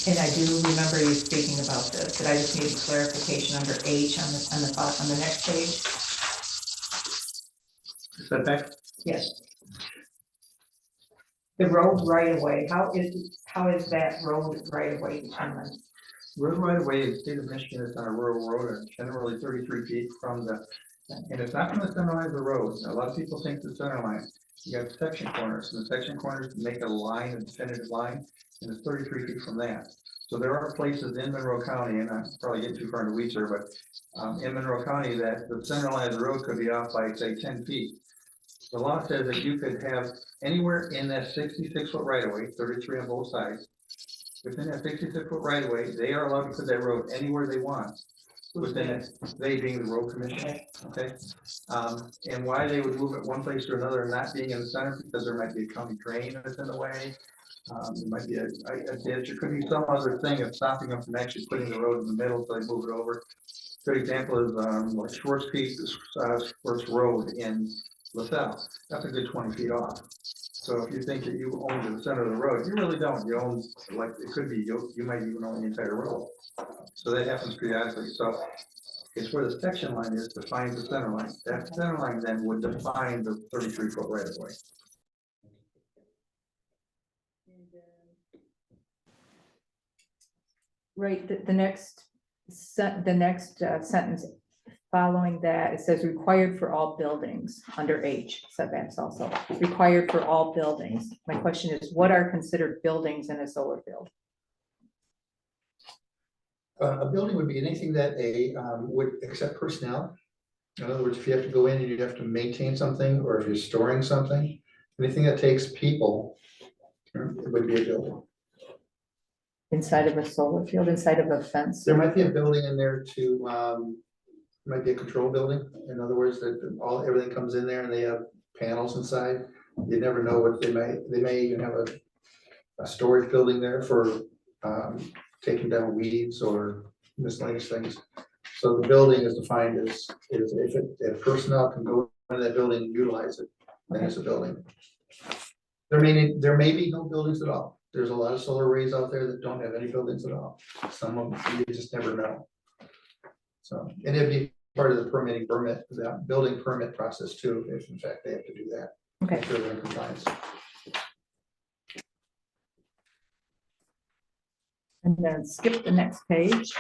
And I do remember you speaking about this, but I just need clarification under H on the next page. Setback? Yes. The road right of way, how is that road right of way determined? Road right away in the state of Michigan is on a rural road and generally 33 feet from the, and it's not from the center line of the road. A lot of people think the center line. You got section corners, and the section corners make a line, a definitive line, and it's 33 feet from that. So there are places in Monroe County, and I'm probably getting too far into weeds here, but in Monroe County that the center line of the road could be off by say 10 feet. The law says that you could have anywhere in that 66-foot right of way, 33 on both sides. Within that 66-foot right of way, they are allowed to put that road anywhere they want. Within it, they being the road commission, okay? And why they would move it one place to another and not being in the center, because there might be a county drain that's in the way. There might be a ditch, it could be some other thing that's stopping them from actually putting the road in the middle, so they move it over. Good example is like Schwartz Road in LaSalle. That's a good 20 feet off. So if you think that you own the center of the road, you really don't. You own, like, it could be, you might even own the entire road. So that happens periodically. So it's where the section line is defines the center line. That center line then would define the 33-foot right of way. Right, the next sentence following that, it says required for all buildings under H, setbacks also, required for all buildings. My question is, what are considered buildings in a solar field? A building would be anything that would accept personnel. In other words, if you have to go in and you have to maintain something, or if you're storing something, anything that takes people, it would be a building. Inside of a solar field, inside of a fence? There might be a building in there to, might be a control building. In other words, that everything comes in there and they have panels inside. You never know what they may even have a storage building there for taking down weeds or miscellaneous things. So the building is defined as if personnel can go into that building and utilize it, then it's a building. There may be no buildings at all. There's a lot of solar arrays out there that don't have any buildings at all. Some of them you just never know. So, and it'd be part of the the building permit process too, if in fact they have to do that. Okay. Make sure they're in compliance. And then skip the next page.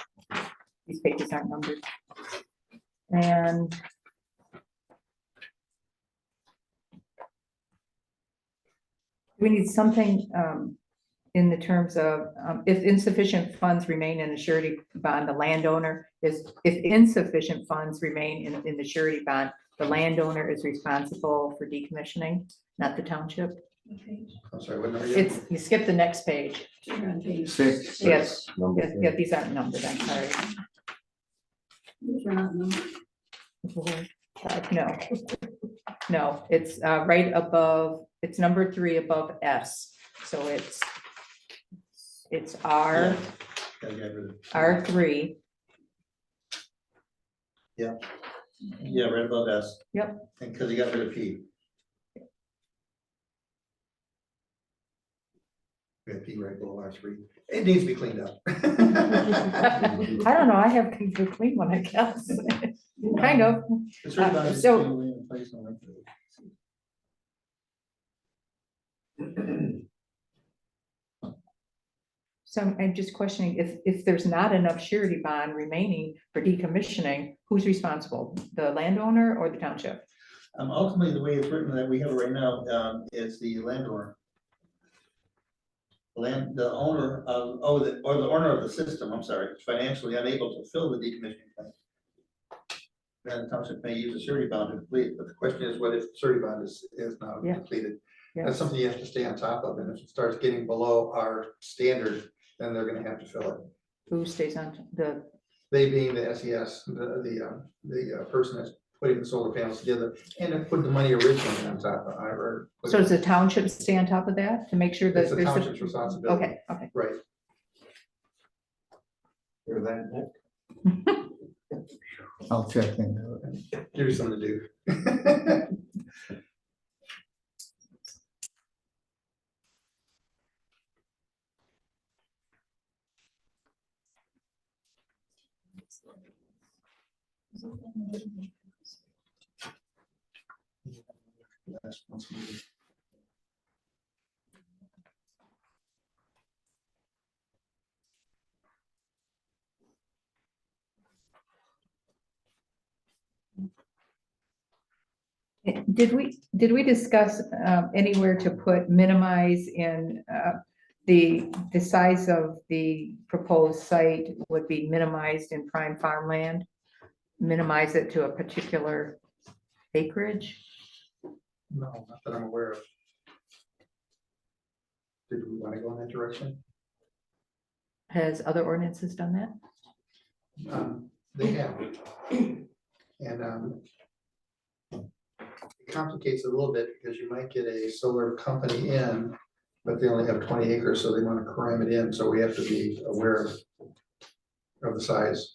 These pages aren't numbered. And we need something in the terms of if insufficient funds remain in the surety bond, the landowner is, if insufficient funds remain in the surety bond, the landowner is responsible for decommissioning, not the township. Okay. I'm sorry, what number? It's, you skip the next page. You're on page 6. Yes, Number yes, yeah, these aren't numbered, I'm sorry. These are not numbered. No, no, it's right above, it's number 3 above S. So it's R, Gotta get rid of it. R3. Yeah, right above S. Yep. And because you got rid of P. We have P right below R3. It needs to be cleaned up. I don't know, I have the clean one, I guess. Kind of. It's right about it. So- So I'm just questioning if there's not enough surety bond remaining for decommissioning, who's responsible? The landowner or the township? Ultimately, the way it's written that we have it right now is the landowner. The owner of, or the owner of the system, I'm sorry, is financially unable to fill the decommissioning plan. Then the township may use a surety bond to complete, but the question is, what if the surety bond is not Yeah. completed? Yeah. That's something you have to stay on top of, and if it starts getting below our standard, then they're gonna have to fill it. Who stays on the, They being the SES, the person that's putting the solar panels together, and then put the money originally on top of it. so does the township stay on top of that to make sure that It's the there's township's responsibility. Okay, okay. Right. Hear that, Nick? I'll check into it. Give you something to do. Last month's meeting. Did we discuss anywhere to put minimize in the size of the proposed site would be minimized in prime farmland? Minimize it to a particular acreage? No, not that I'm aware of. Did we want to go in that direction? Has other ordinances done that? They have. And it complicates it a little bit because you might get a solar company in, but they only have 20 acres, so they want to cram it in, so we have to be aware of the size.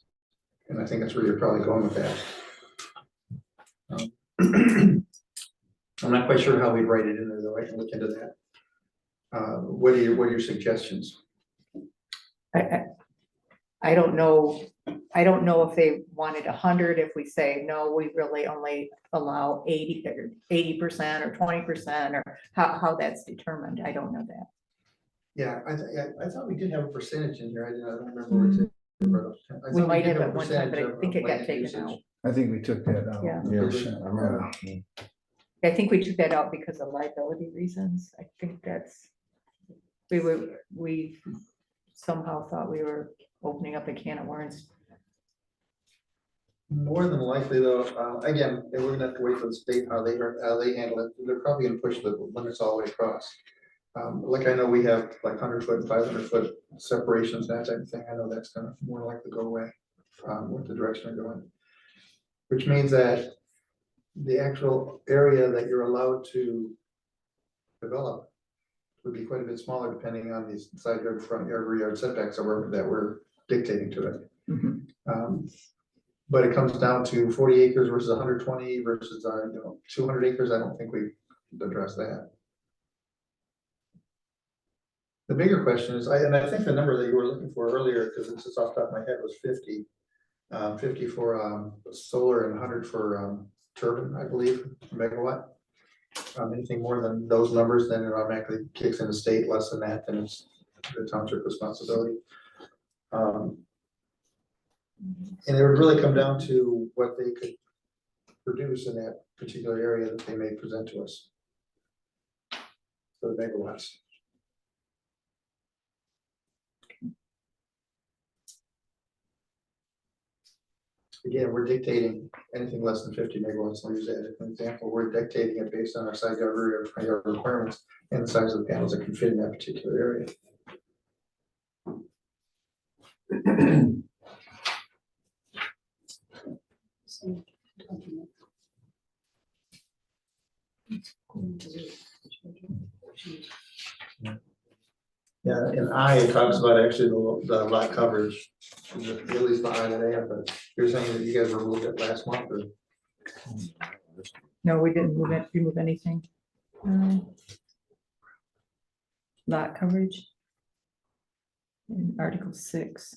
And I think that's where you're probably going with that. I'm not quite sure how we'd write it in there, though. I can look into that. What are your suggestions? I don't know. I don't know if they wanted 100, if we say, no, we really only allow 80% or 20%, or how that's determined. I don't know that. Yeah, I thought we did have a percentage in here. I don't remember where it's in. I We thought might did have at one time, percentage but I of think it got land taken usage. out. I think we took that out. Yeah. Yeah, I remember. I think we took that out because of liability reasons. I think that's, we somehow thought we were opening up a can of worms. More than likely, though, again, we're gonna have to wait for the state, how they handle it. They're probably gonna push the limits all the way across. Like I know we have like 100-foot and 500-foot separations, that type of thing. I know that's gonna more likely go away with the direction they're going. Which means that the actual area that you're allowed to develop would be quite a bit smaller depending on these side yard, front yard, rear yard setbacks that we're dictating to it. But it comes down to 40 acres versus 120 versus 200 acres. I don't think we addressed that. The bigger question is, I think the number that you were looking for earlier, because it's just off the top of my head, was 50. 50 for solar and 100 for turbine, I believe, megawatt. Anything more than those numbers, then it automatically kicks in the state. Less than that, then it's the township responsibility. And it would really come down to what they could produce in that particular area that they may present to us. For the megawatts. Again, we're dictating anything less than 50 megawatts. I'll use that as an example. We're dictating it based on our side yard, rear yard requirements and the size of the panels that can fit in that particular area. Yeah, and it talks about actually the lot coverage, at least the I that they have, but you're saying that you guys removed it last month, or? No, we didn't remove anything. Lot coverage. In Article 6.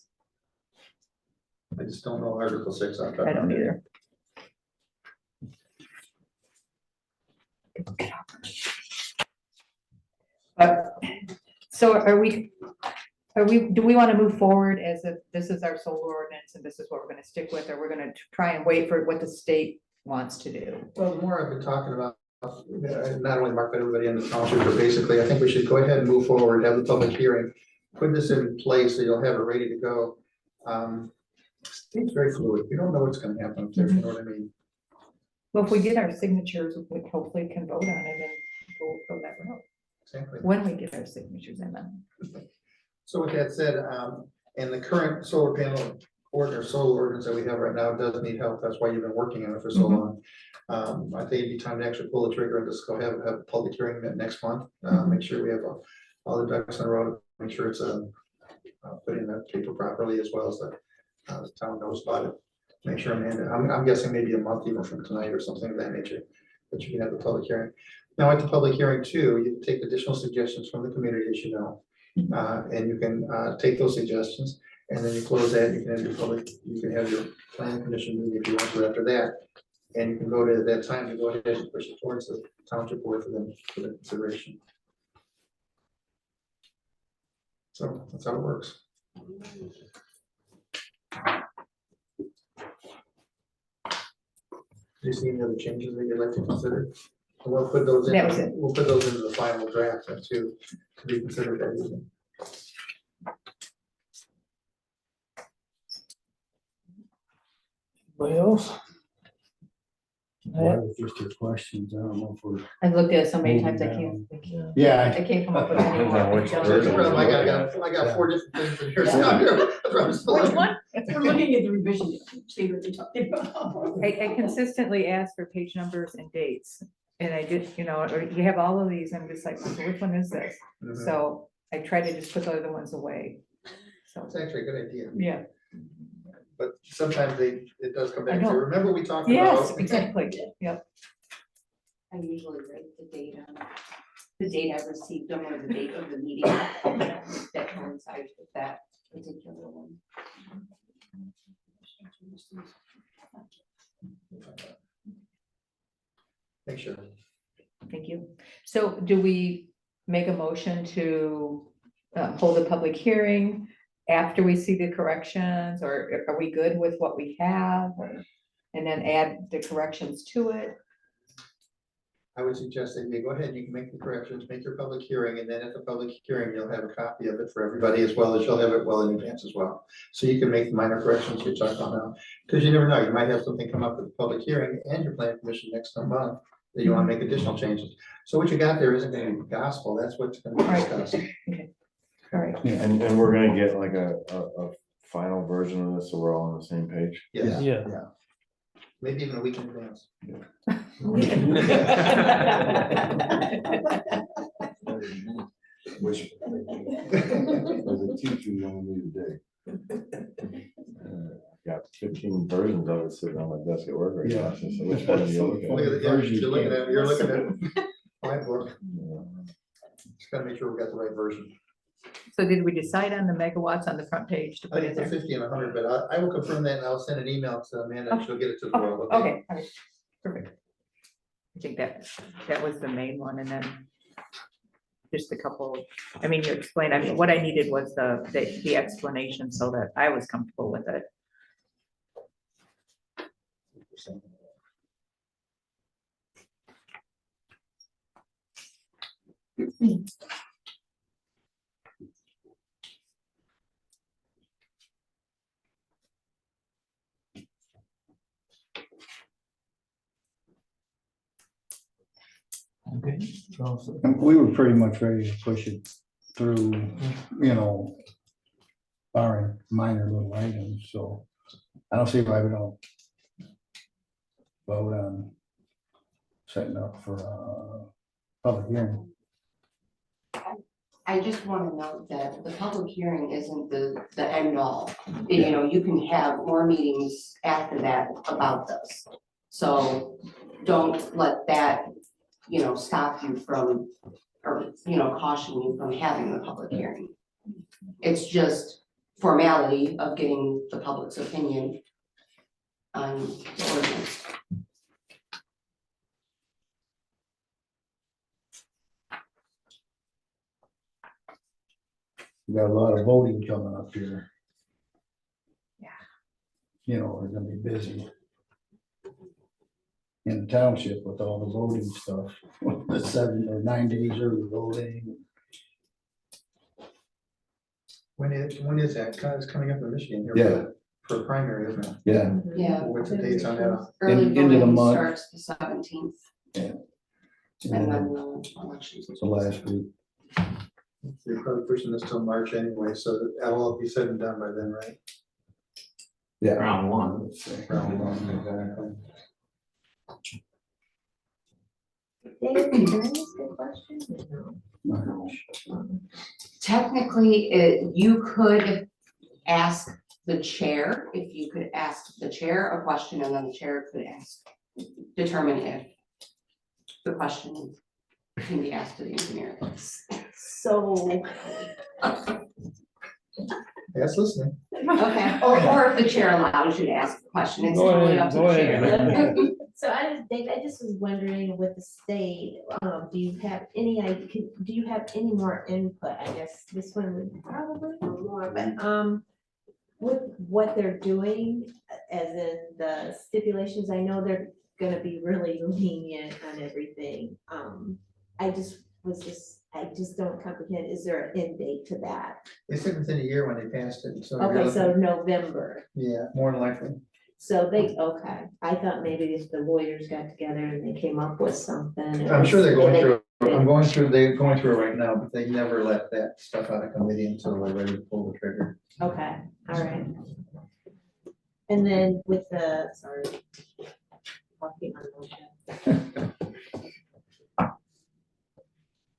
I just don't know Article 6. I don't either. So do we want to move forward as if this is our solar ordinance and this is what we're going to stick with, or we're going to try and wait for what the state wants to do? Well, the more I've been talking about, not only Mark, but everybody in the township, but basically, I think we should go ahead and move forward, have the public hearing, put this in place so you'll have it ready to go. It's very fluid. You don't know what's going to happen up there, you know what I mean? Well, if we get our signatures, we hopefully can vote on it and go that route. Exactly. When we get our signatures in them. So with that said, and the current solar panel solar ordinance that we have right now does need help. That's why you've been working on it for so long. I think it'd be time to actually pull the trigger and just go have a public hearing next month. Make sure we have all the ducks in a row, make sure it's put in the paper properly, as well as the town knows about it. Make sure I'm guessing maybe a month even from tonight or something of that nature, that you can have the public hearing. Now at the public hearing too, you take additional suggestions from the community, as you know, and you can take those suggestions And then you close that, you can have your public, you can have your planning commission meeting if you want to after that. And you can go to that time to go ahead and push it towards the township board for them, for the consideration. So that's how it works. Do you see any other changes that you'd like to consider? And we'll put those in, That was it. we'll put those into the final draft then too, to be considered that evening. Anybody else? Well, just your questions, I don't know if we're. I've looked at it so many times, I Moving can't, Yeah. I can't come up with any Depends on more. which That's the version. problem. I got 4 different things in here. So that's what I'm still Which looking. one? We're looking at the revision, see what they're talking about. I consistently ask for page numbers and dates, and I did, you know, or you have all of these, I'm just like, okay, which one is this? Mhm. So I try to just put the other ones away. So, It's actually a good idea, yeah, but sometimes it does come back I to, know. remember we talked yes, about. exactly, yep. I usually write the date on the date I received them or the date of the meeting that coincides with that particular one. Make sure. Thank you. So do we make a motion to hold a public hearing after we see the corrections, or are we good with what we have? And then add the corrections to it? I would suggest that you go ahead, you can make the corrections, make your public hearing, and then at the public hearing, you'll have a copy of it for everybody as well as you'll have it well in advance as well. So you can make the minor corrections you're talking about now, because you never know, you might have something come up at the public hearing and your planning commission next month that you want to make additional changes. So what you got there isn't going to be gospel, that's what's going to be Right. discussed. All right, And we're gonna get like a final version of this, so we're all on the same page. Yes, Yeah. maybe even a week in advance. Which. As a teacher, you only need a day. Got 15 versions of it sitting on my desk at work right now. So which one do you look Look at it, at? yeah, you're looking at my book, Yeah. just gotta make sure we got the right version. so did we decide on the megawatts on the front page to I put think in it's there? 50 and 100, but I will confirm that and I'll send an email to Amanda and she'll get it to the world. Okay, all right, perfect. I think that was the main one, and then just a couple, I mean, you explained, I mean, what I needed was the explanation so that I was comfortable with it. Okay. And we were pretty much ready to push it through, you know, barring minor little items, so I don't see why we don't vote on setting up for a public hearing. I just want to note that the public hearing isn't the end all. You know, you can have more meetings after that about this. So don't let that, you know, stop you from, or, you know, caution you from having the public hearing. It's just formality of getting the public's opinion on the ordinance. We got a lot of voting coming up here. Yeah. You know, we're gonna be busy in the township with all the voting stuff, the 7 or 9 days early voting. When is that? It's coming up in Michigan here. Yeah. For primary, isn't it? Yeah. Yeah. What's the dates on that? Early Into the voting month. starts the 17th. Yeah. And then the elections. It's the last week. You're probably pushing this till March anyway, so that'll all be said and done by then, right? Yeah. Round one. Round one, exactly. David, can I ask a question? Technically, you could ask the chair, if you could ask the chair a question and then the chair could determine if the question can be asked to the engineer. So Yes, listening. Okay, or if the chair allows you to ask a question, it's Go totally ahead, up to go the ahead. chair. So Dave, I just was wondering with the state, do you have any, do you have any more input? I guess this one would probably know more, but, with what they're doing, as in the stipulations, I know they're gonna be really lenient on everything. I just don't comprehend, is there an end date to that? They said within a year when they passed it, so. Okay, so November. Yeah, more than likely. So okay, I thought maybe if the lawyers got together and they came up with something. I'm sure they're going through, they're going through it right now, but they never let that stuff out of committee until they're ready to pull the trigger. Okay, all right. And then with the, sorry. Talking on motion.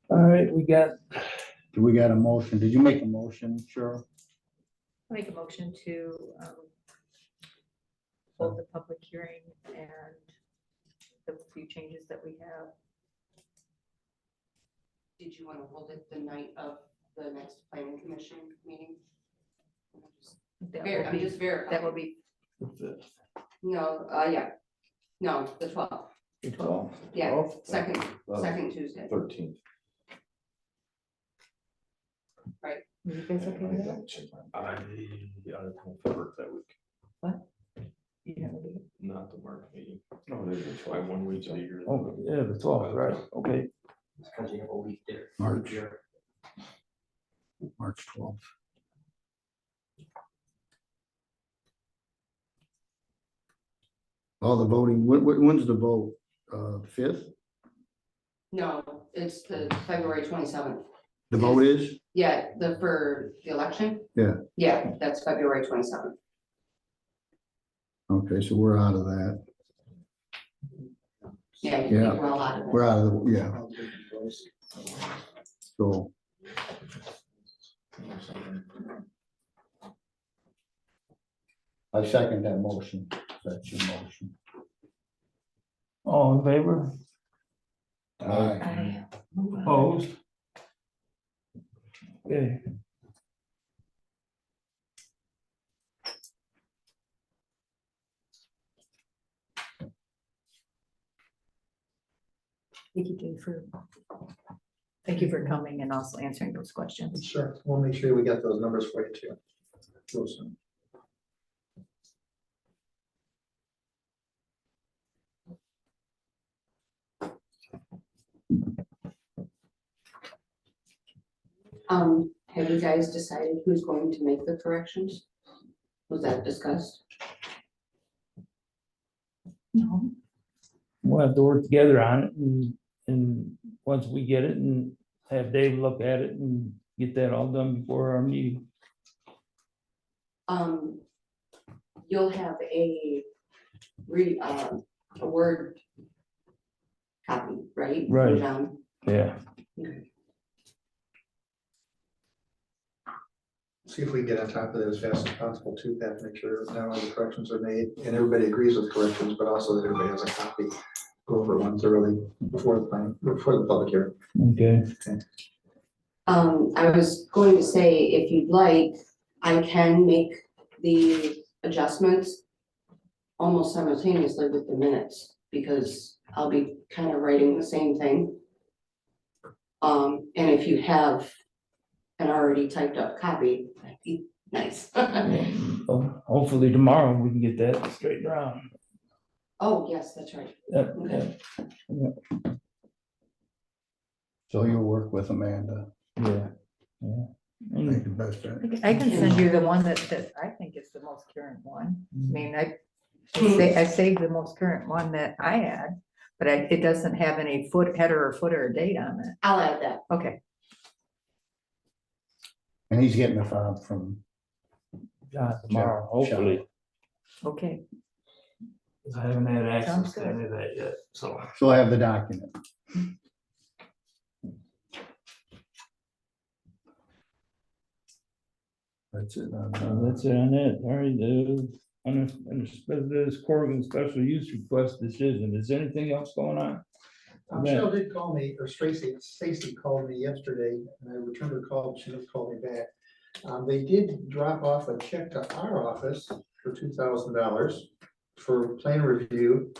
All right, we got, We got a motion. Did you make a motion, Cheryl? Make a motion to hold the public hearing and the few changes that we have. Did you want to hold it the night of the next planning commission meeting? That I'm will just be, verifying. that will be No, yeah, no, the 12th, the 12th. yeah, second Second. Tuesday. 13th. you guys okay with that? I don't know that week. You don't wanna do it? Not the March meeting, No, it is the by 12th. 1 week later. Oh, yeah, the 12th, right, okay. Because you have a week there. March. March 12th. All the voting, when's the vote? 5th? No, it's the February 27th. The vote is? Yeah, for the election? Yeah. Yeah, that's February 27th. Okay, so we're out of that. Yeah, you Yeah. think we're all out of it. We're out of the, yeah. So. I second that motion. That's your motion. All in favor? Aye. Opposed? Okay, Thank you for coming and also answering those questions. Sure, we'll make sure we get those numbers for you too. Real soon. Have you guys decided who's going to make the corrections? Was that discussed? No. we'll have to work together on it and once we get it and have Dave look at it and get that all done before our meeting. You'll have a word copy, right? Right. Down. Yeah, See if we can get on top of it as fast as possible too, Pat, to make sure not only the corrections are made and everybody agrees with corrections, but also that everybody has a copy. Go over one thoroughly before the public hearing. okay. I was going to say, if you'd like, I can make the adjustments almost simultaneously with the minutes, because I'll be kind of writing the same thing. And if you have an already typed up copy, that'd be nice. Well, hopefully tomorrow we can get that straightened around. Oh, yes, that's right. Yeah, So you'll work with Amanda. yeah. Make the best of it. I can send you the one that I think is the most current one. I mean, I saved the most current one that I had, but it doesn't have any header or footer or date on it. I'll add that. Okay, And he's getting a fob from, Tomorrow, hopefully. okay. I haven't had Sounds access to good. any of that yet, so. so I have the document. That's it. That's it on it. All right, on this Corrigan special use request decision, is anything else going on? Michelle did call me, or Stacy called me yesterday, and I returned her call, but she didn't call me back. They did drop off a check to our office for $2,000 for plan review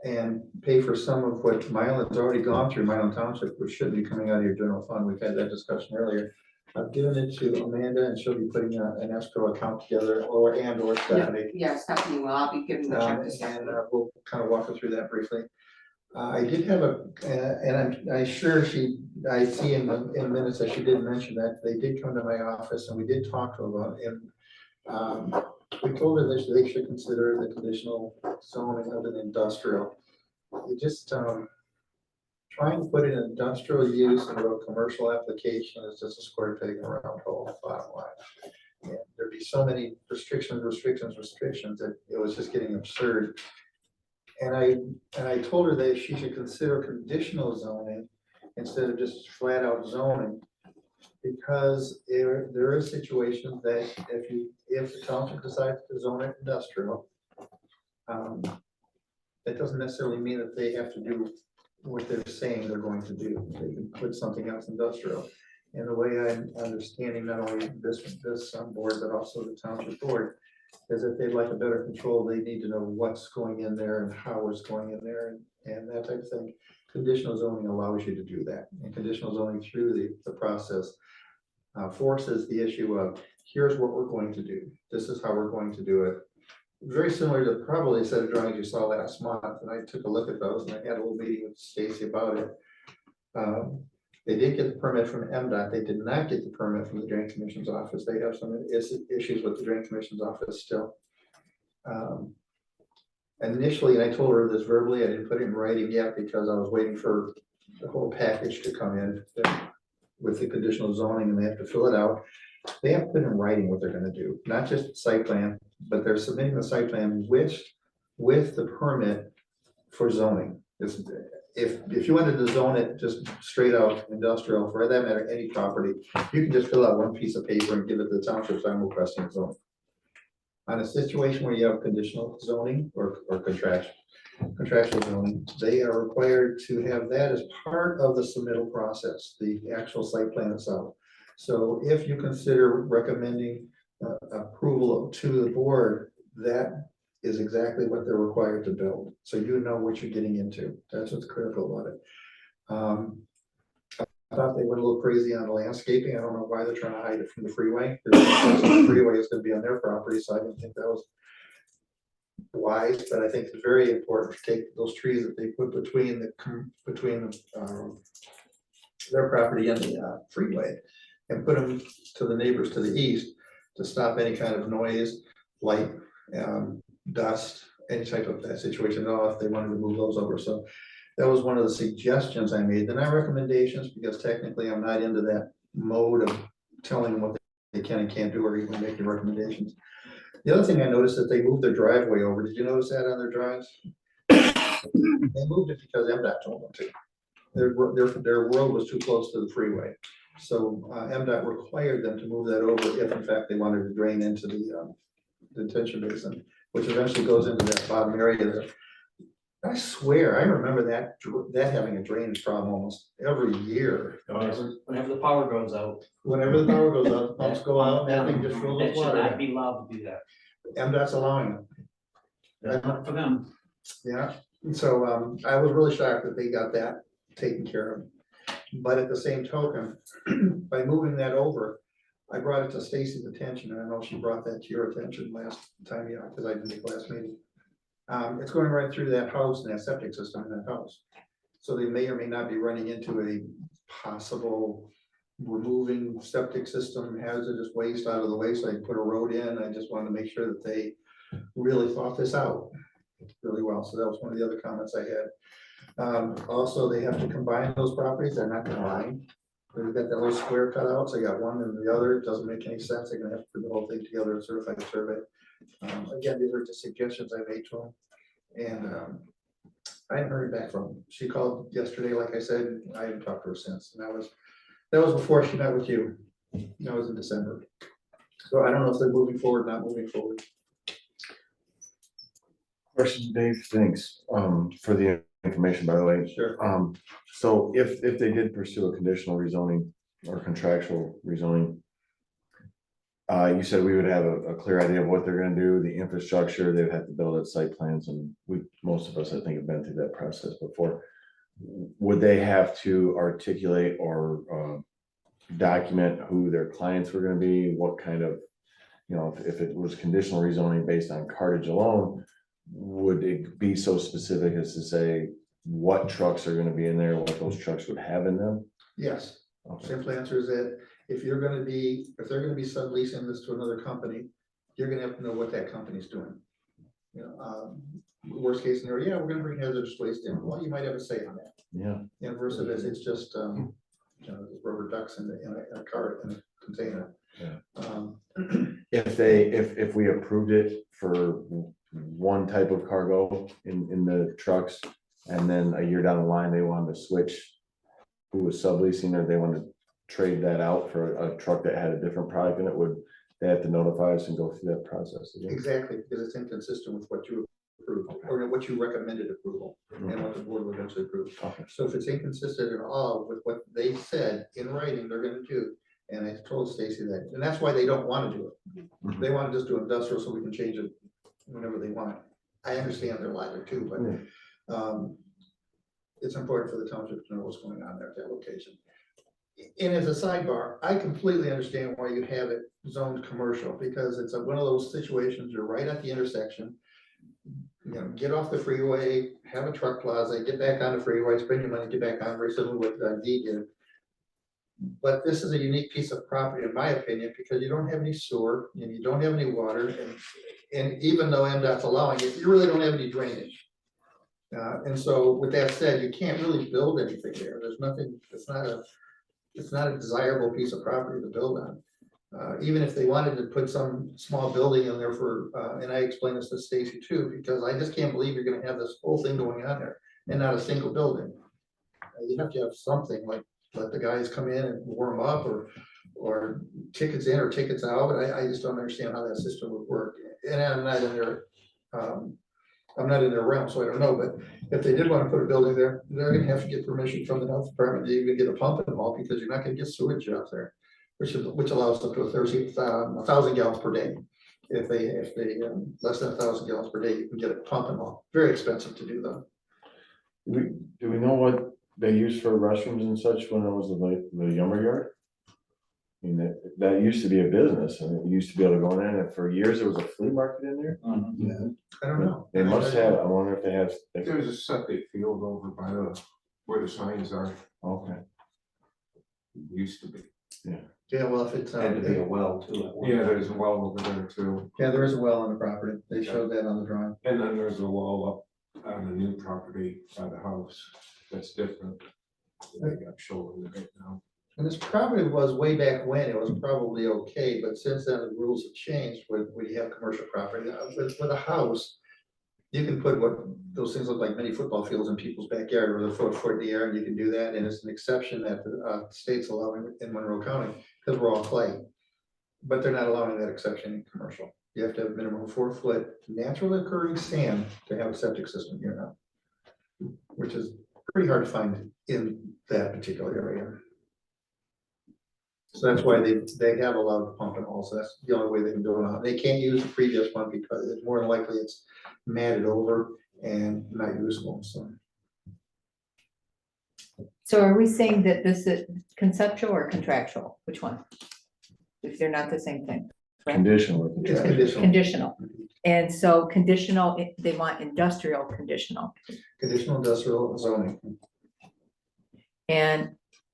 and pay for some of what Milan's already gone through, Milan Township, which should be coming out of your general fund. We've had that discussion earlier. I've given it to Amanda and she'll be putting an escrow account together or Stephanie. Yeah, Stephanie, well, I'll be giving the check to And Stephanie. we'll kind of walk her through that briefly. I did have and I'm sure I see in the minutes that she did mention that they did come to my office and we did talk to her about it. We told her that they should consider the conditional zoning of an industrial. You just, trying to put an industrial use into a commercial application is just a square peg in a round hole, bottom line. And there'd be so many restrictions that it was just getting absurd. And I told her that she should consider conditional zoning instead of just flat out zoning. Because there are situations that if the township decides to zone it industrial, that doesn't necessarily mean that they have to do what they're saying they're going to do. They can put something else industrial. And the way I'm understanding not only this board, but also the township board, is if they'd like a better control, they need to know what's going in there and how it's going in there and that type of thing. Conditional zoning allows you to do that. And conditional zoning through the process forces the issue of, here's what we're going to do. This is how we're going to do it. Very similar to probably a set of drawings you saw last month. And I took a look at those and I had a little meeting with Stacy about it. They did get the permit from MDOT. They did not get the permit from the Drain Commission's office. They have some issues with the Drain Commission's office still. Initially, and I told her this verbally, I didn't put it in writing yet because I was waiting for the whole package to come in with the conditional zoning and they have to fill it out. They have to put in writing what they're gonna do, not just site plan, but they're submitting the site plan with the permit for zoning. If you wanted to zone it just straight out industrial, for that matter, any property, you can just fill out one piece of paper and give it to the township, so I'm requesting zoning. On a situation where you have conditional zoning or contractual zoning, they are required to have that as part of the submittal process, the actual site plan itself. So if you consider recommending approval to the board, that is exactly what they're required to build. So you know what you're getting into. That's what's critical about it. I thought they went a little crazy on the landscaping. I don't know why they're trying to hide it from the freeway. The freeway is going to be on their property, so I didn't think that was wise. But I think it's very important to take those trees that they put between their property and the freeway and put them to the neighbors to the east to stop any kind of noise, light, dust, any type of that situation at all if they wanted to move those over. So that was one of the suggestions I made. They're not recommendations because technically I'm not into that mode of telling them what they can and can't do or even making recommendations. The other thing I noticed that they moved their driveway over. Did you notice that on their drawings? They moved it because MDOT told them to. Their road was too close to the freeway. So MDOT required them to move that over if in fact they wanted to drain into the detention basin, which eventually goes into that bottom area there. I swear, I remember that having a drainage problem almost every year. Whenever the power goes out. Whenever the power goes out, the pumps go out, that thing just fills That with should water. not be allowed to do that. MDOT's allowing it. That's not for them. Yeah, and so I was really shocked that they got that taken care of. But at the same token, by moving that over, I brought it to Stacy's attention, and I know she brought that to your attention last time, because I did the last meeting. It's going right through that house and that septic system in that house. So they may or may not be running into a possible removing septic system hazardous waste out of the way, so I put a road in. I just wanted to make sure that they really thought this out really well. So that was one of the other comments I had. Also, they have to combine those properties. They're not combined. They've got that little square cut out, so you got one and the other. It doesn't make any sense. They're gonna have to put the whole thing together and certify the survey. Again, these are just suggestions I made to them. And I haven't heard back from them. She called yesterday, like I said, I haven't talked to her since. And that was before she met with you. That was in December. So I don't know if they're moving forward, not moving forward. Question, Dave, thanks, for the information, by the way. Sure. So if they did pursue a conditional rezoning or contractual rezoning, You said we would have a clear idea of what they're gonna do, the infrastructure, they'd have to build out site plans, and most of us, I think, have been through that process before. Would they have to articulate or document who their clients were gonna be, what kind of, if it was conditional rezoning based on cartage alone, would it be so specific as to say what trucks are gonna be in there, what those trucks would have in them? Yes, Okay. simple answer is that if they're gonna be subleasing this to another company, you're gonna have to know what that company's doing. Worst case scenario, yeah, we're gonna bring hazardous waste in, well, you might have a say on that. Yeah. Versus it's just, rubber ducks in a cart, in a container. Yeah. If we approved it for one type of cargo in the trucks, and then a year down the line, they wanted to switch who was subleasing, or they wanted to trade that out for a truck that had a different product in it, would they have to notify us and go through that process again? Exactly, because it's inconsistent with what you approved, or what you recommended approval, and what the board would eventually approve. Okay. So if it's inconsistent at all with what they said in writing they're gonna do, and I told Stacy that, and that's why they don't wanna do it. Mhm. They wanna just do industrial so we can change it whenever they want. I understand their logic too, but it's important for the township to know what's going on there at that location. And as a sidebar, I completely understand why you have it zoned commercial, because it's one of those situations, you're right at the intersection. Get off the freeway, have a truck plaza, get back on the freeway, spend your money, get back on, very similar to what D did. But this is a unique piece of property, in my opinion, because you don't have any sewer, and you don't have any water, and even though MDOT's allowing it, you really don't have any drainage. And so with that said, you can't really build anything there. There's nothing, it's not a desirable piece of property to build on. Even if they wanted to put some small building in there for, and I explained this to Stacy too, because I just can't believe you're gonna have this whole thing going on there and not a single building. You have to have something like, let the guys come in and warm up, or tickets in or tickets out. I just don't understand how that system would work. And I'm not in their realm, so I don't know, but if they did want to put a building there, they're gonna have to get permission from the health department to even get a pump involved, because you're not gonna get sewage out there, which allows up to 1,000 gallons per day. If they less than 1,000 gallons per day, you can get a pump involved. Very expensive to do though. Do we know what they used for restrooms and such when it was the lumber yard? I mean, that used to be a business, and it used to be able to go in there, and for years there was a flea market in there. I don't know. They must have, I wonder if they have. There's a septic field over by where the signs are, Okay. used to be. Yeah, well, if it's, Had to be a well too. at one Yeah, time. there's a well over there too. yeah, there is a well on the property. They showed that on the drawing. And then there's a wall up on the new property by the house. That's different. They got shown right now. And this property was way back when, it was probably okay, but since then the rules have changed when you have commercial property. With a house, you can put those things look like mini football fields in people's backyard, where they're 4 foot in the air, and you can do that, and it's an exception that the state's allowing in Monroe County, because we're all clay. But they're not allowing that exception in commercial. You have to have minimum 4 foot naturally occurring sand to have a septic system here now, which is pretty hard to find in that particular area. So that's why they have allowed the pump and all, so that's the only way they can do it now. They can't use the previous one because it's more than likely it's matted over and not usable, so. So are we saying that this is conceptual or contractual? Which one? If they're not the same thing. Conditional. with the It's trash. conditional. Conditional. And so conditional, they want industrial conditional. Conditional industrial zoning. And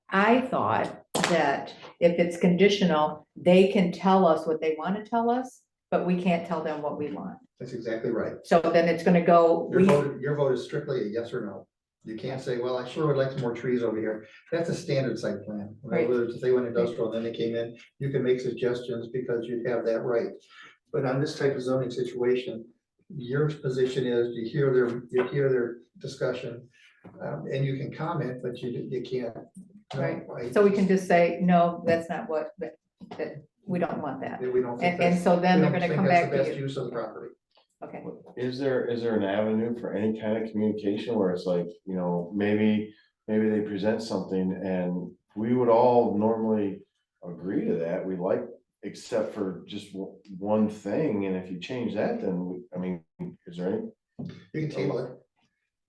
I thought that if it's conditional, they can tell us what they want to tell us, but we can't tell them what we want. That's exactly right. So then it's gonna go, Your vote is strictly a yes or no. You can't say, well, I sure would like some more trees over here. That's a standard site plan. In Right. other words, if they went industrial, and then they came in, you can make suggestions because you'd have that right. But on this type of zoning situation, your position is you hear their discussion, and you can comment, but you can't. Right. so we can just say, no, that's not what, that we don't want that. We don't think And that's- so then we they're don't gonna think come that's back the to best you. use of the property. Okay, Is there an avenue for any kind of communication where it's like, maybe they present something and we would all normally agree to that. We like except for just one thing, and if you change that, then, I mean, is there any? You can table it,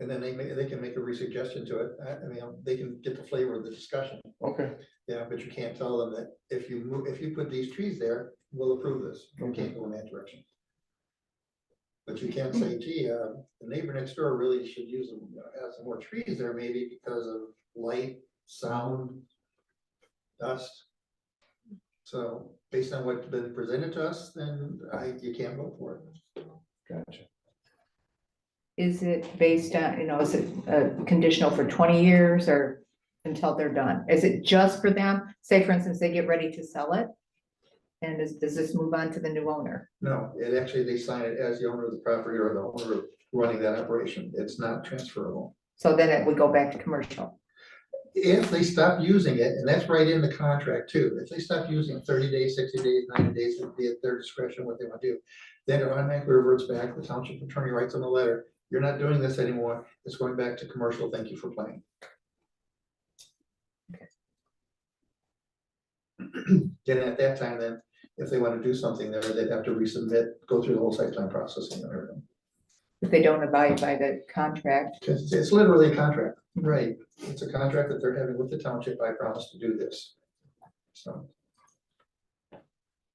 and then they can make a re-suggestion to it. I mean, they can get the flavor of the discussion. Okay, Yeah, but you can't tell them that if you put these trees there, we'll approve this. You can't go in that direction. But you can say, gee, the neighbor next door really should use, have some more trees there maybe because of light, sound, dust. So based on what's been presented to us, then you can't vote for it. gotcha. Is it based on, is it conditional for 20 years or until they're done? Is it just for them? Say, for instance, they get ready to sell it? And does this move on to the new owner? No, it actually, they sign it as the owner of the property or the owner running that operation. It's not transferable. So then it would go back to commercial. If they stop using it, and that's right in the contract too, if they stop using it 30 days, 60 days, 90 days, it'd be at their discretion what they want to do. Then it automatically reverts back. The township attorney writes them a letter. You're not doing this anymore. It's going back to commercial. Thank you for playing. Then at that time, then, if they want to do something there, they'd have to resubmit, go through the whole site plan processing and everything. If they don't abide by the contract. Because it's literally a contract, right? It's a contract that they're having with the township. I promise to do this. So.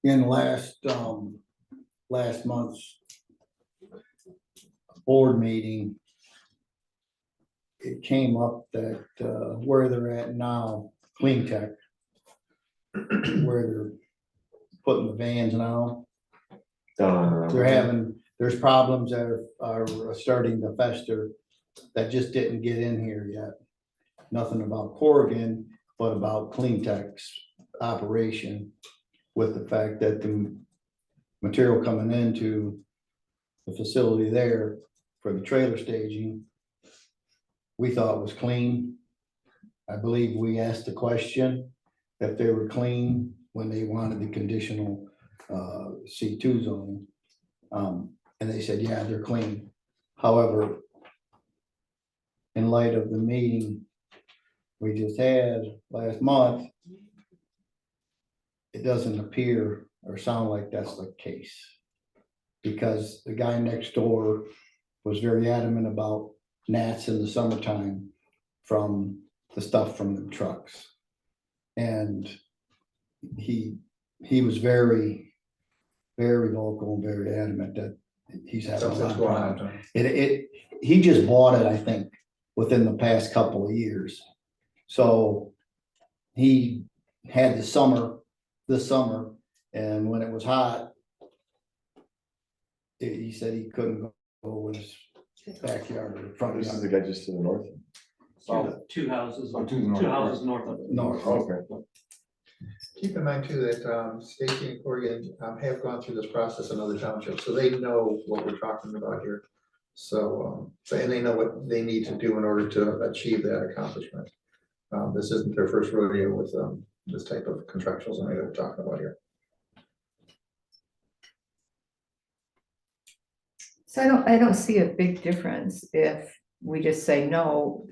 In last month's board meeting, it came up that, where they're at now, Clean Tech, where they're putting the vans now, there's problems that are starting to fester that just didn't get in here yet. Nothing about Corrigan, but about Clean Tech's operation, with the fact that the material coming into the facility there for the trailer staging, we thought was clean. I believe we asked the question if they were clean when they wanted the conditional C2 zoning. And they said, yeah, they're clean. However, in light of the meeting we just had last month, it doesn't appear or sound like that's the case. Because the guy next door was very adamant about gnats in the summertime from the stuff from the trucks. And he was very, very vocal and very adamant that he's having a lot Something's of going problems. on. He just bought it, I think, within the past couple of years. So he had this summer, and when it was hot, he said he couldn't go in his backyard or front This is the yard. guy just to the north. Two houses, Oh, two houses north of it. North. Okay. Keep in mind too that Stacy and Corrigan have gone through this process in other townships, so they know what we're talking about here. So, and they know what they need to do in order to achieve that accomplishment. This isn't their first rodeo with this type of contractual zoning that we're talking about here. So I don't see a big difference if we just say no,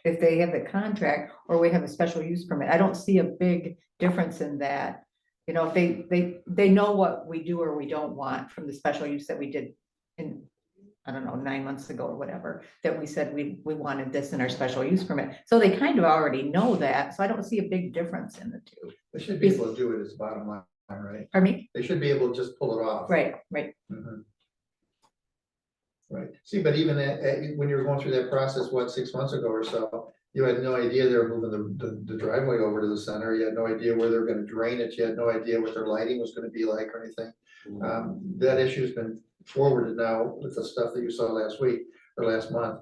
if they have the contract or we have a special use permit. I don't see a big difference in that. If they know what we do or we don't want from the special use that we did in, I don't know, 9 months ago or whatever, that we said we wanted this in our special use permit. So they kind of already know that. So I don't see a big difference in the two. They should be able to do it as bottom line, right? Pardon me? They should be able to just pull it off. Right. Mhm. Right. See, but even when you were going through that process, 6 months ago or so, you had no idea they were moving the driveway over to the center. You had no idea where they were going to drain it. You had no idea what their lighting was going to be like or anything. That issue's been forwarded now with the stuff that you saw last week or last month.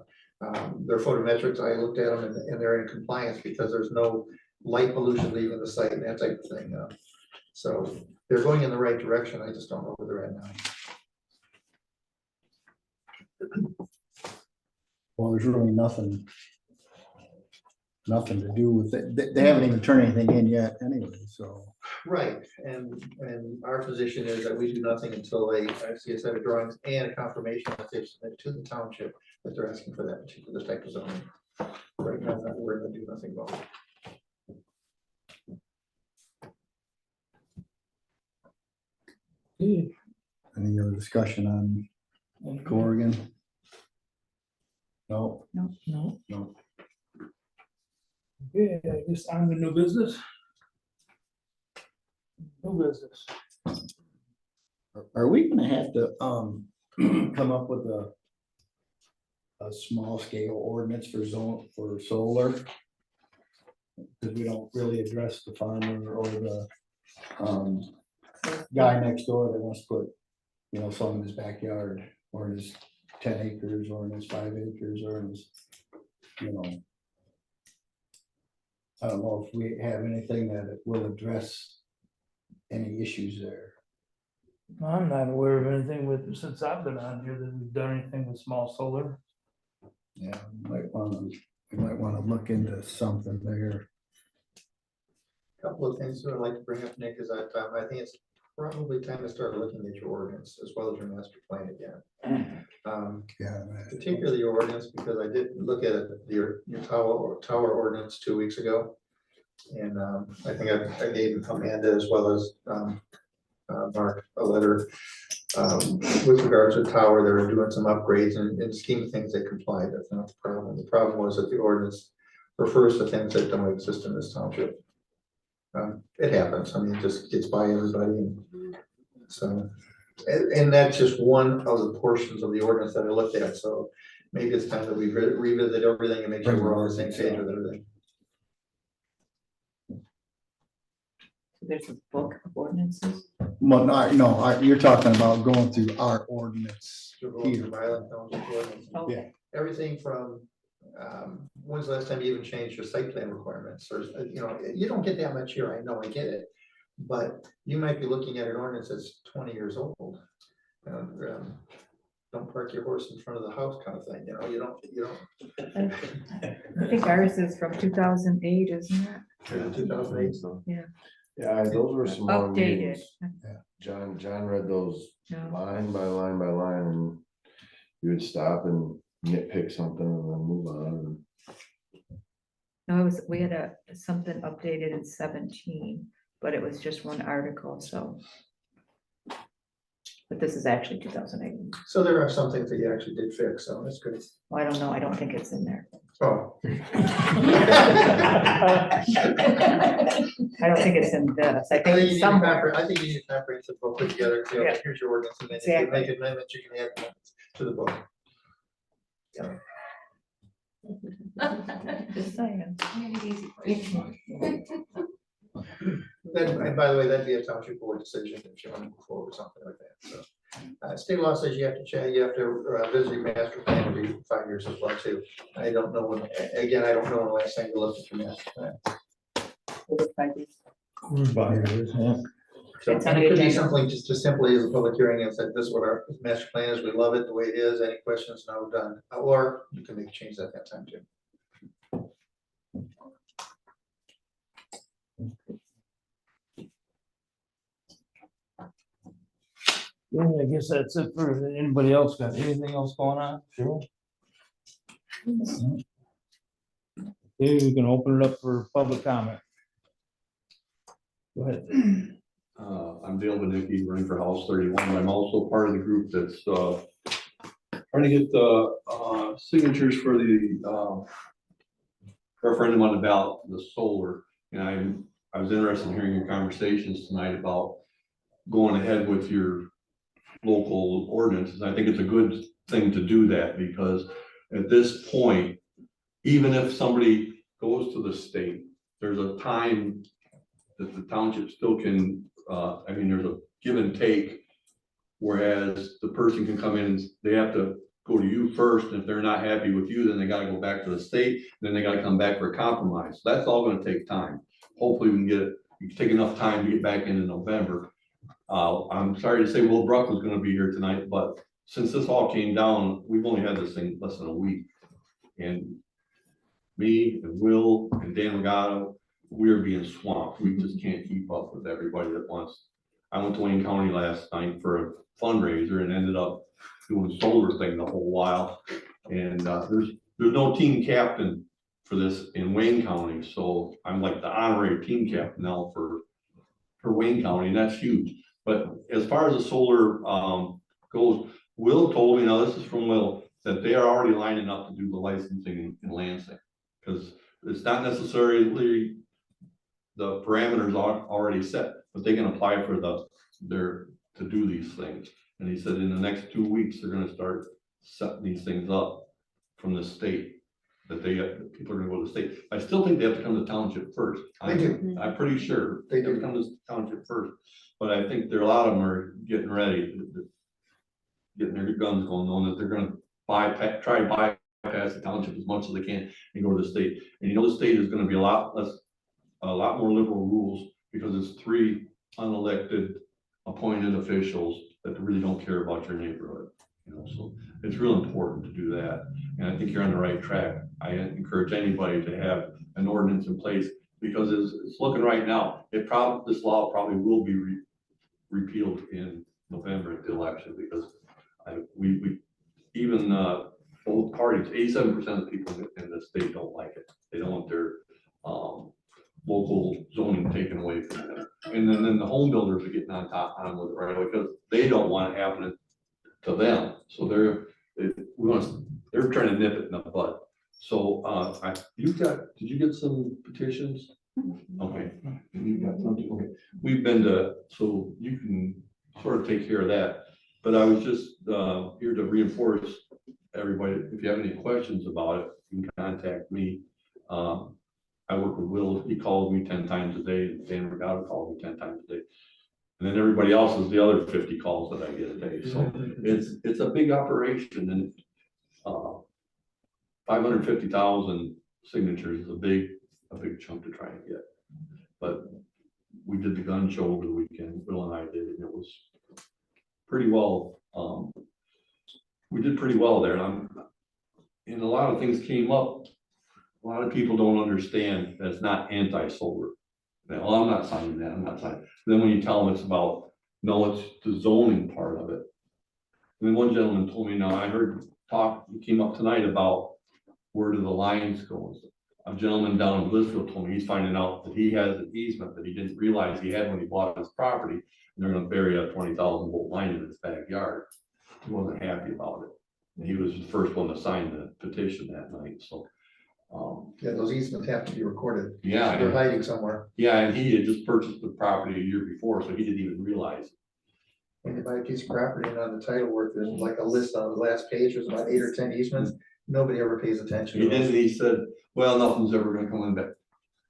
Their photometrics, I looked at them and they're in compliance because there's no light pollution leaving the site and that type of thing. So they're going in the right direction. I just don't know where they're at now. Well, there's really nothing to do with it. They haven't even turned anything in yet anyway, so. Right, and our position is that we do nothing until they see a set of drawings and a confirmation that they've submitted to the township that they're asking for that particular type of zoning. Right now, we're gonna do nothing about it. Okay. Any other discussion on Corrigan? No, No. no. Okay, I guess on the new business. New business. Are we gonna have to, come up with a small scale ordinance for solar? Because we don't really address the farmer or the, guy next door that wants to put, you know, some in his backyard, or in his 10 acres, or in his 5 acres, or in his, you know. I don't know if we have anything that will address any issues there. I'm not aware of anything with, since I've been on here, that we've done anything with small solar. Yeah, we might wanna look into something there. Couple of things that I'd like to bring up, Nick, is that I think it's probably time to start looking at your ordinance as well as your master plan again. Yeah. Particularly your ordinance, because I did look at your tower ordinance 2 weeks ago. And I think I gave Amanda as well as Mark a letter with regards to the tower. They were doing some upgrades, and in the scheme of things, they complied. That's not the problem. The problem was that the ordinance refers to things that don't exist in this township. It happens. I mean, it just gets by everybody. And so, and that's just one of the portions of the ordinance that I looked at. So maybe it's time that we revisit everything and make sure we're on the same page with everything. There's a book of ordinances. Well, no, you're talking about going through our ordinance So we're going here. through Milan Township ordinance. Oh, Yeah. Everything from, when's the last time you even changed your site plan requirements, or, you know, you don't get that much here, I know, I get it. But you might be looking at an ordinance that's 20 years old. Don't park your horse in front of the house kind of thing, you know, you don't. I think ours is from 2008, isn't it? 2008, so. Yeah, those were some long Updated. meetings. John read those No. line by line by line, and you would stop and nitpick something and then move on. No, it was, we had something updated in 17, but it was just one article, so. But this is actually 2008. So there are some things that you actually did fix, so that's good. Well, I don't know, I don't think it's in there. Oh. I don't think it's in this, I I think think it's somewhere. I think you need a comprehensive book put together, you know, Yeah. here's your ordinance, and then if you Exactly. make amendments, you can add amendments to the book. Yeah. Just saying. Make it easy for you. Then, and by the way, that'd be a township board decision if you want to move forward with something like that, so. State law says you have to change, you have to visit your master plan every 5 years as well too. I don't know when, again, I don't know when the last time you looked at your master plan. Over 5 years. So It's on and the it could be agenda. something just as simply as a public hearing and said, this is what our master plan is, we love it the way it is, any questions, now done. Or you can make changes at that time too. Yeah, I guess that's it for anybody else. Got anything else going on? Sure. Okay, we can open it up for public comment. Go ahead. I'm Dale Benicki, running for House 31. I'm also part of the group that's trying to get the signatures for the referendum on the ballot, the solar. And I was interested in hearing your conversations tonight about going ahead with your local ordinances. I think it's a good thing to do that, because at this point, even if somebody goes to the state, there's a time that the township still can, I mean, there's a give and take. Whereas the person can come in and they have to go to you first, and if they're not happy with you, then they gotta go back to the state, then they gotta come back for a compromise. That's all gonna take time. Hopefully we can get it, you can take enough time to get back in November. I'm sorry to say Will Bruck was gonna be here tonight, but since this all came down, we've only had this thing less than a week. And me and Will and Dan Legato, we're being swamped. We just can't keep up with everybody that wants. I went to Wayne County last night for a fundraiser and ended up doing solar thing the whole while. And there's no team captain for this in Wayne County. So I'm like the honorary team captain now for Wayne County, and that's huge. But as far as the solar, goes, Will told me, now this is from Will, that they are already lining up to do the licensing in Lansing. Cause it's not necessarily, the parameters are already set, but they can apply for to do these things. And he said in the next 2 weeks, they're gonna start setting these things up from the state. That people are gonna go to the state. I still think they have to come to township first. They do. I'm pretty sure They have to do. come to township first, but I think a lot of them are getting ready, getting their guns going, knowing that they're gonna try to bypass the township as much as they can and go to the state. And you know, the state is gonna be a lot more liberal rules because it's 3 unelected appointed officials that really don't care about your neighborhood. You know, so it's real important to do that. And I think you're on the right track. I encourage anybody to have an ordinance in place because it's looking right now. This law probably will be repealed in November at the election because we even both parties, 87% of the people in the state don't like it. They don't want their local zoning taken away from them. And then the home builders are getting on top on with it right away because they don't want it happening to them. So they're trying to nip it in the bud. So did you get some petitions? Okay. You got something? Okay. We've been so you can sort of take care of that. But I was just here to reinforce everybody. If you have any questions about it, you can contact me. I work with Will. He calls me 10 times a day. Dan Regatta calls me 10 times a day. And then everybody else is the other 50 calls that I get a day. So it's a big operation, and 550,000 signatures is a big chunk to try and get. But we did the gun show over the weekend. Will and I did, and it was pretty well. We did pretty well there, and a lot of things came up. A lot of people don't understand that it's not anti-solar. Well, I'm not signing that. I'm not signing. Then when you tell them it's about, no, it's the zoning part of it. And then one gentleman told me, now I heard he came up tonight about where do the lines go. A gentleman down in Blissville told me he's finding out that he has an easement that he didn't realize he had when he bought his property. And they're gonna bury a 20,000 volt line in his backyard. He wasn't happy about it. And he was the first one to sign the petition that night, so. Yeah, those easements have to be recorded. Yeah. They're hiding somewhere. Yeah, and he had just purchased the property a year before, so he didn't even realize. When you buy a piece of property and on the title work, there's like a list on the last page, there's about 8 or 10 easements. Nobody ever pays attention. He to those. didn't, he said, well, nothing's ever gonna come in back.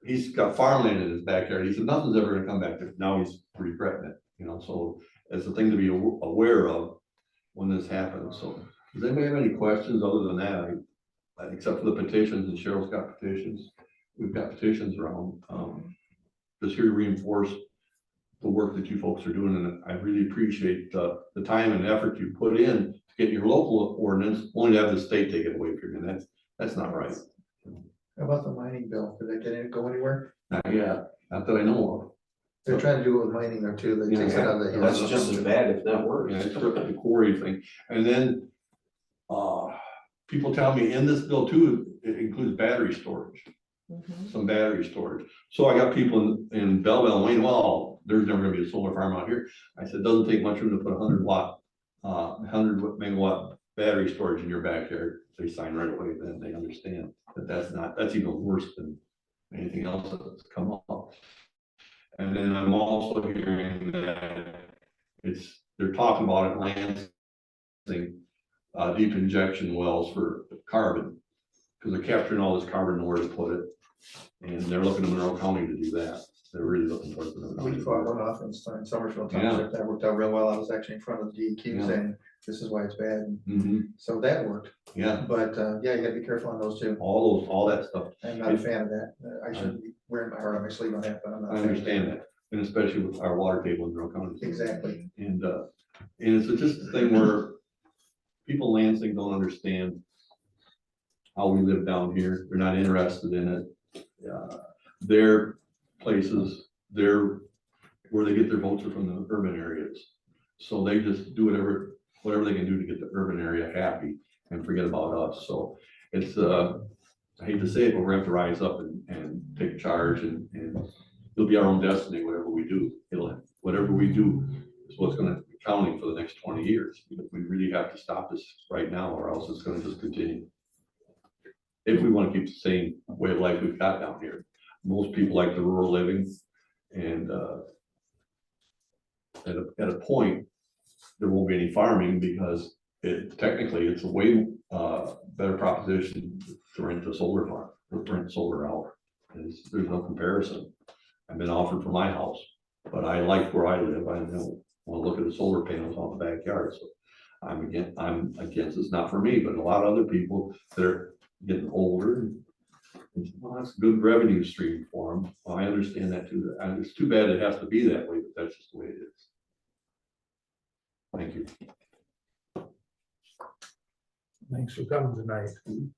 He's got farmland in his backyard. He said, nothing's ever gonna come back. Now he's regretting it, you know, so it's a thing to be aware of when this happens. So does anybody have any questions other than that? Except for the petitions, and Cheryl's got petitions. We've got petitions around, just here to reinforce the work that you folks are doing. And I really appreciate the time and effort you put in to get your local ordinance, only to have the state take it away from you. And that's not right. How about the mining bill? Did that go anywhere? Not yet, not that I know of. They're trying to do it with mining there too. They take it out of the. That's just as bad if that works. Yeah, it's the quarry thing. And then, people tell me in this bill too, it includes battery storage, some battery storage. So I got people in Belleville, Wayne, well, there's never gonna be a solar farm out here. I said, it doesn't take much room to put 100 megawatt battery storage in your backyard. They sign right away, then they understand that that's even worse than anything else that's come up. And then I'm also hearing that they're talking about it Lansing, deep injection wells for carbon, because they're capturing all this carbon, nowhere to put it. And they're looking to Monroe County to do that. They're really looking towards Monroe County. We fought one off in Somersville Township. That worked out real well. I was actually in front of the DEQ saying, this is why it's bad. So that worked. Yeah. But yeah, you gotta be careful on those too. All that stuff. I'm not a fan of that. I shouldn't be wearing my heart on my sleeve on that, but I'm not. I understand that. And especially with our water table in Monroe County. Exactly. And it's just a thing where people in Lansing don't understand how we live down here. They're not interested in it. Their places, where they get their votes are from the urban areas. So they just do whatever they can do to get the urban area happy and forget about us. So it's, I hate to say it, but we're gonna have to rise up and take charge and it'll be our own destiny, whatever we do. Whatever we do, It's what's gonna be counting for the next 20 years. We really have to stop this right now, or else it's gonna just continue. If we wanna keep the same way of life we've got down here. Most people like the rural living, and at a point, there won't be any farming, because technically it's a way better proposition to rent a solar farm, or rent solar out. There's no comparison. I've been offered for my house, but I like where I live. I don't want to look at the solar panels on the backyard, so I'm against, it's not for me, but a lot of other people that are getting older. Well, that's a good revenue stream for them. Well, I understand that too. And it's too bad it has to be that way, but that's just the way it is. Thank you. Thanks for coming tonight. Did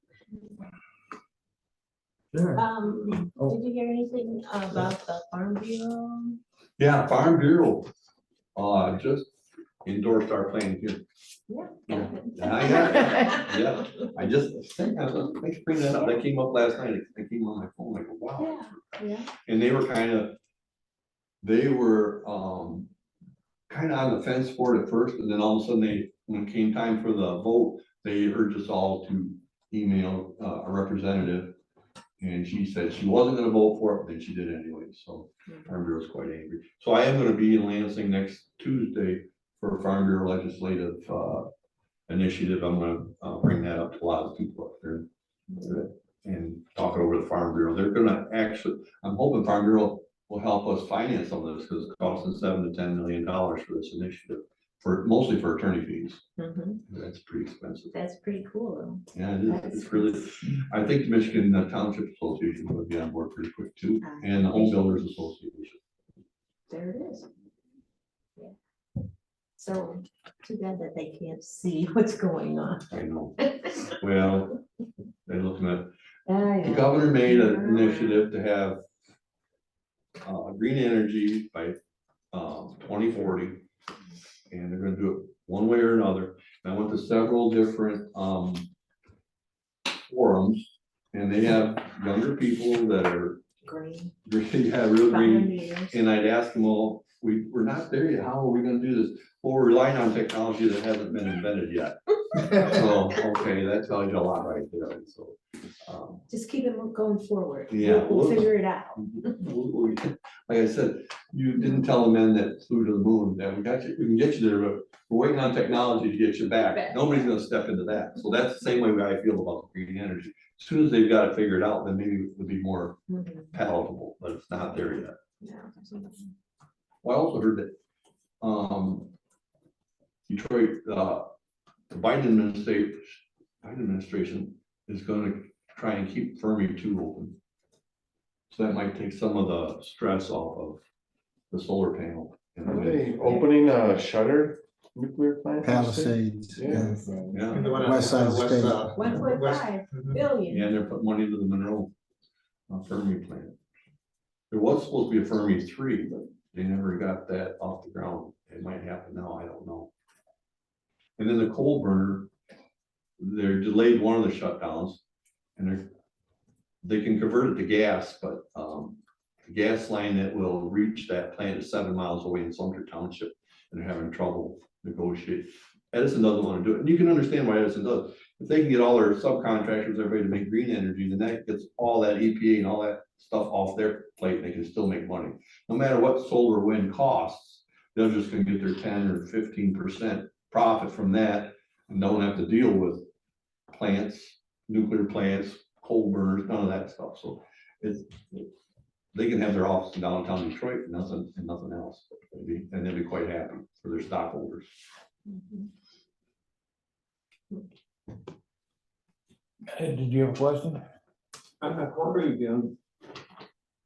you hear anything about the Farm Bureau? Yeah, Farm Bureau, just endorsed our plan here. Yeah. Yeah, I got it. Yeah, I just think, thanks for bringing that up. That came up last night. It came on my phone, like, wow. Yeah. And they were kind of on the fence for it at first, and then all of a sudden when it came time for the vote, they urged us all to email a representative. And she said she wasn't gonna vote for it, but then she did anyway, so Farm Bureau was quite angry. So I am gonna be in Lansing next Tuesday for a Farm Bureau legislative initiative. I'm gonna bring that up to a lot of people up there and talk it over the Farm Bureau. They're gonna actually, I'm hoping Farm Bureau will help us finance some of this, because it's costing $7 to $10 million for this initiative, mostly for attorney fees. That's pretty expensive. That's pretty cool. Yeah, it is. It's really, I think the Michigan Township Association would be on board pretty quick too, and the Home Builders Association. There it is. Yeah. So too bad that they can't see what's going on. I know. Well, they're looking at, I the know. governor made an initiative to have green energy by 2040. And they're gonna do it one way or another. And I went to several different forums, and they have younger people that are Green. real green. Years. And I'd ask them, well, we're not there yet. How are we gonna do this? Well, we're relying on technology that hasn't been invented yet. So, okay, that tells you a lot right there. So, Just keep it going forward. Yeah. We'll figure it out. like I said, you didn't tell the men that flew to the moon that we can get you there, but we're waiting on technology to get you back. Nobody's gonna step into that. So that's the same way I feel about green energy. As soon as they've got it figured out, then maybe it would be more palatable, but it's not there yet. Well, I also heard that Detroit, the Biden administration is gonna try and keep Fermi 2 open. So that might take some of the stress off of the solar panel. Are they opening a shuttered nuclear plant? Palisades. Yeah. Yeah, And the one on West side of the state. 1.5 billion. yeah, they're putting money into the Monroe Fermi plant. There was supposed to be a Fermi 3, but they never got that off the ground. It might happen now, I don't know. And then the coal burner, they're delayed one of the shutdowns, and they can convert it to gas, but the gas line that will reach that plant is 7 miles away in Sumter Township, and they're having trouble negotiating. Edison doesn't want to do it, and you can understand why Edison does. If they can get all their subcontractors, everybody to make green energy, then that gets all that EPA and all that stuff off their plate, and they can still make money. No matter what solar wind costs, they're just gonna get their 10 or 15% profit from that, and don't have to deal with plants, nuclear plants, coal burners, none of that stuff. So they can have their office in downtown Detroit and nothing else. And they'll be quite happy for their stockholders. Did you have a question? On that quarter again,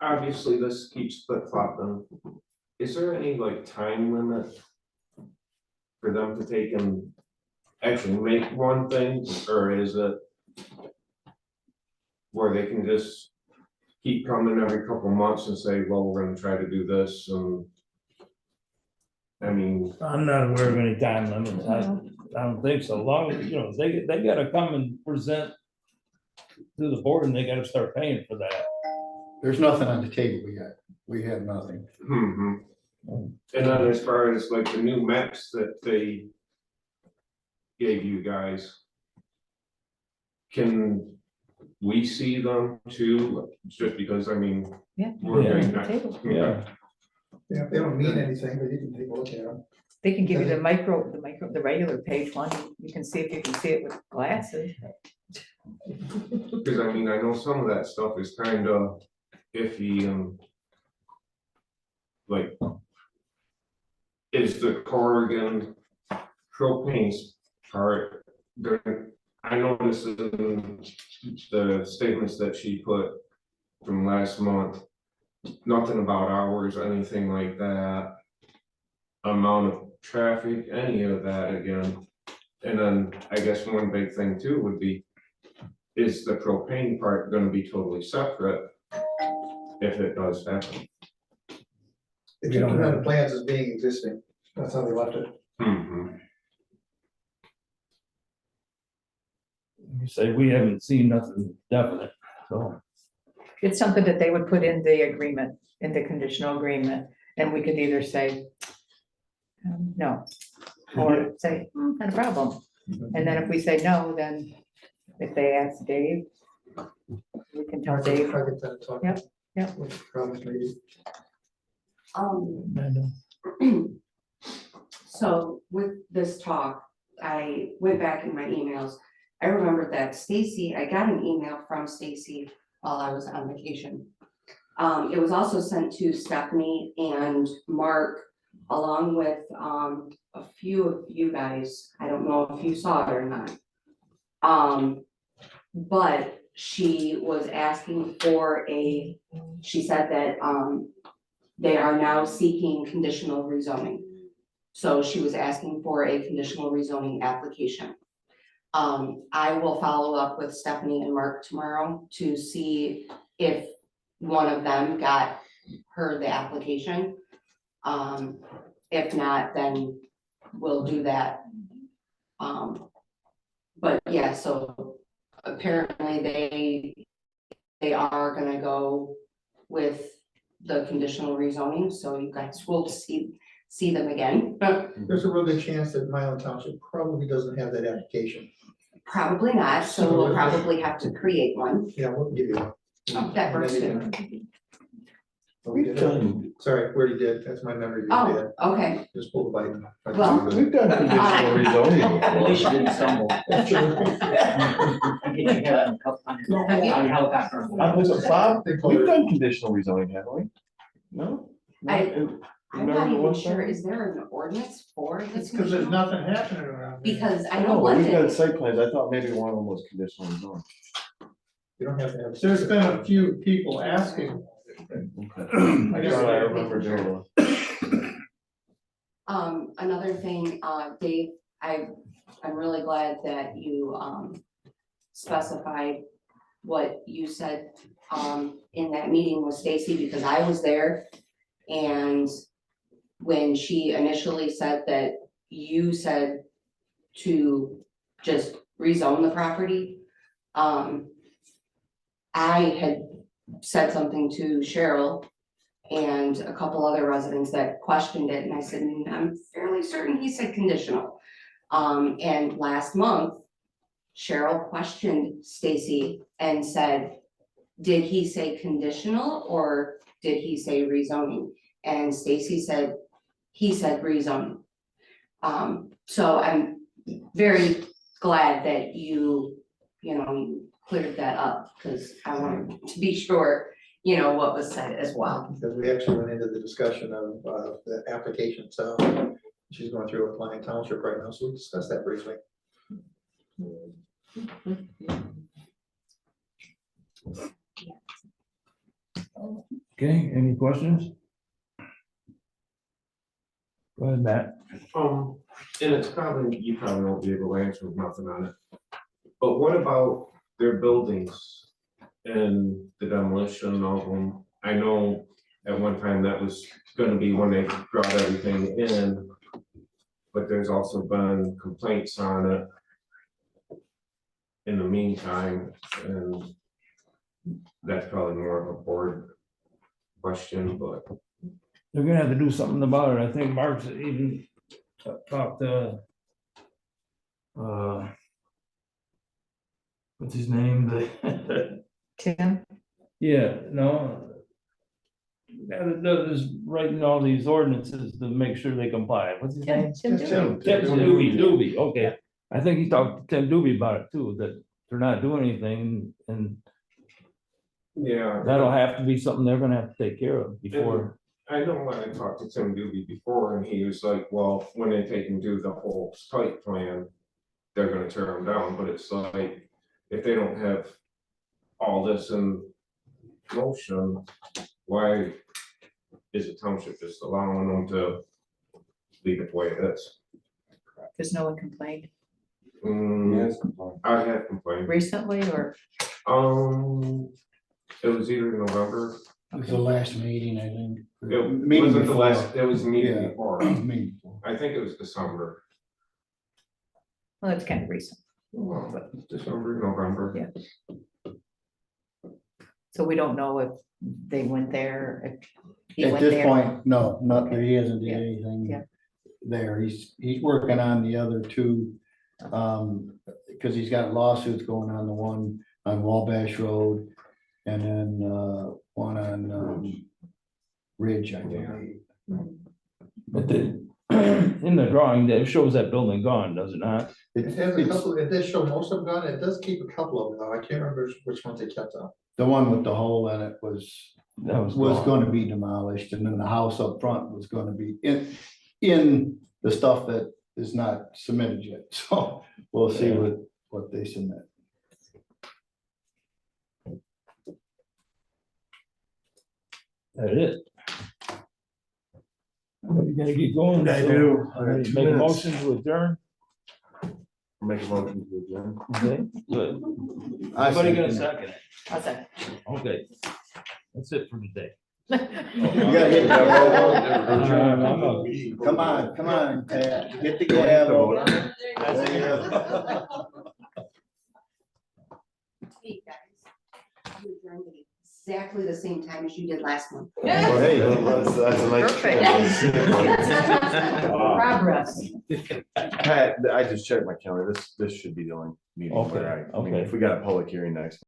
obviously this keeps flip flopping. Is there any like time limit for them to take and actually make one thing, or is it where they can just keep coming every couple of months and say, well, we're gonna try to do this, and I mean, I'm not aware of any time limits. I don't think so. Long, as, you know, they gotta come and present to the board, and they gotta start paying for that. There's nothing on the table yet. We have nothing. And then as far as like the new maps that they gave you guys, can we see them too? Just because, I mean. Yeah. we're Yeah. getting On the table. Yeah. Yeah, they don't mean anything, but you can take a look at them. They can give you the the regular page one. You can see if you can see it with glasses. Because I mean, I know some of that stuff is kind of iffy, like. Is the Corrigan propane part, I noticed in the statements that she put from last month, nothing about hours, anything like that. Amount of traffic, any of that again. And then I guess one big thing too would be, is the propane part gonna be totally separate if it does happen? They keep them on the plans as being existing, that's how they left it. Mhm. You say we haven't seen nothing definite, so. It's something that they would put in the agreement, in the conditional agreement, and we could either say no, or say, not a problem. And then if we say no, then if they ask Dave, we can tell Dave. Yep, yep. Problems maybe. So with this talk, I went back in my emails. I remember that Stacy, I got an email from Stacy while I was on vacation. It was also sent to Stephanie and Mark, along with a few of you guys. I don't know if you saw it or not. But she was asking for she said that they are now seeking conditional rezoning. So she was asking for a conditional rezoning application. I will follow up with Stephanie and Mark tomorrow to see if one of them got her the application. If not, then we'll do that. But yeah, so apparently they are gonna go with the conditional rezoning, so you guys will see them again. There's a real good chance that Milan Township probably doesn't have that application. Probably not, so we'll probably have to create one. Yeah, we'll give you one. Oh, that works too. Oh, we did? Sorry, where you did, that's my memory. You did. Oh, okay, Just pull the bike. Well, We've done conditional rezoning At least you before. didn't stumble. That's true. Get your head on a couple on your helicopter. Bob, we've done conditional rezoning, haven't we? No? I'm not even sure, is there an ordinance for this? Because there's nothing happening around there. Because I No, know but we've done London, site plans, I thought maybe one of them was conditional rezoning. You don't have to have. There's been a few people asking. I guess I remember doing one. another thing, Dave, I'm really glad that you, specified what you said, in that meeting with Stacy, because I was there. And when she initially said that you said to just rezone the property, I had said something to Cheryl and a couple other residents that questioned it, and I said, I'm fairly certain he said conditional. And last month, Cheryl questioned Stacy and said, did he say conditional or did he say rezoning? And Stacy said, he said rezoning. So I'm very glad that you cleared that up, because I wanted to be sure, what was said as well. Because we actually went into the discussion of the application itself. She's going through with Milan Township right now, so we discussed that briefly. Okay, any questions? Go ahead, Matt. And it's probably, you probably won't be able to answer with nothing on it. But what about their buildings and the demolition of them? I know at one time that was gonna be when they brought everything in, but there's also been complaints on it in the meantime, and that's probably more of a board question, but they're gonna have to do something about it. I think Mark's even talked to. What's his name? The Tim, Yeah, no. Guy that does writing all these ordinances to make sure they comply. What's his name? Tim Dooley. Tim Doobie, okay. I think he talked to Tim Doobie about it too, that they're not doing anything and Yeah. that'll have to be something they're gonna have to take care of before. I know when I talked to Tim Doobie before, and he was like, well, when they take and do the whole site plan, they're gonna tear them down, but it's like, if they don't have all this in motion, why is the township just allowing them to leave it the way it is? There's no one complained I have complained, recently or? it was either November, It was the last meeting, I think. it Meeting wasn't the before. last, it was the meeting Yeah. before, Meeting before. I think it was December. Well, that's kind of recent. Well, December, November. Yeah. So we don't know if they went there, if he At went this there. point, no, not that he hasn't did Yeah, anything yeah. there. He's working on the other two. Because he's got lawsuits going on, the one on Wabash Road and then one on Ridge, I believe. But in the drawing, that shows that building gone, does it not? It has a couple, it does show most of them gone, it does keep a couple of them, though, I can't remember which ones they kept up. The one with the hole in it That was was gone. gonna be demolished, and then the house up front was gonna be in the stuff that is not submitted yet, so we'll see what they submit. That is. You gotta get going. I so, do. I got 2 Make a minutes. motion to adjourn. Make a motion to adjourn. Okay, good. I Somebody gonna second second it? I'll say. Okay. That's it for today. You gotta hit that roll. I'm Come on, Pat, get the gavel. Hey, guys. You adjourned at exactly the same time as you did last month. Hey, that's a nice. Perfect. Progress. Pat, I just checked my calendar. This should be the only meeting where I mean, Okay, if we got a public hearing next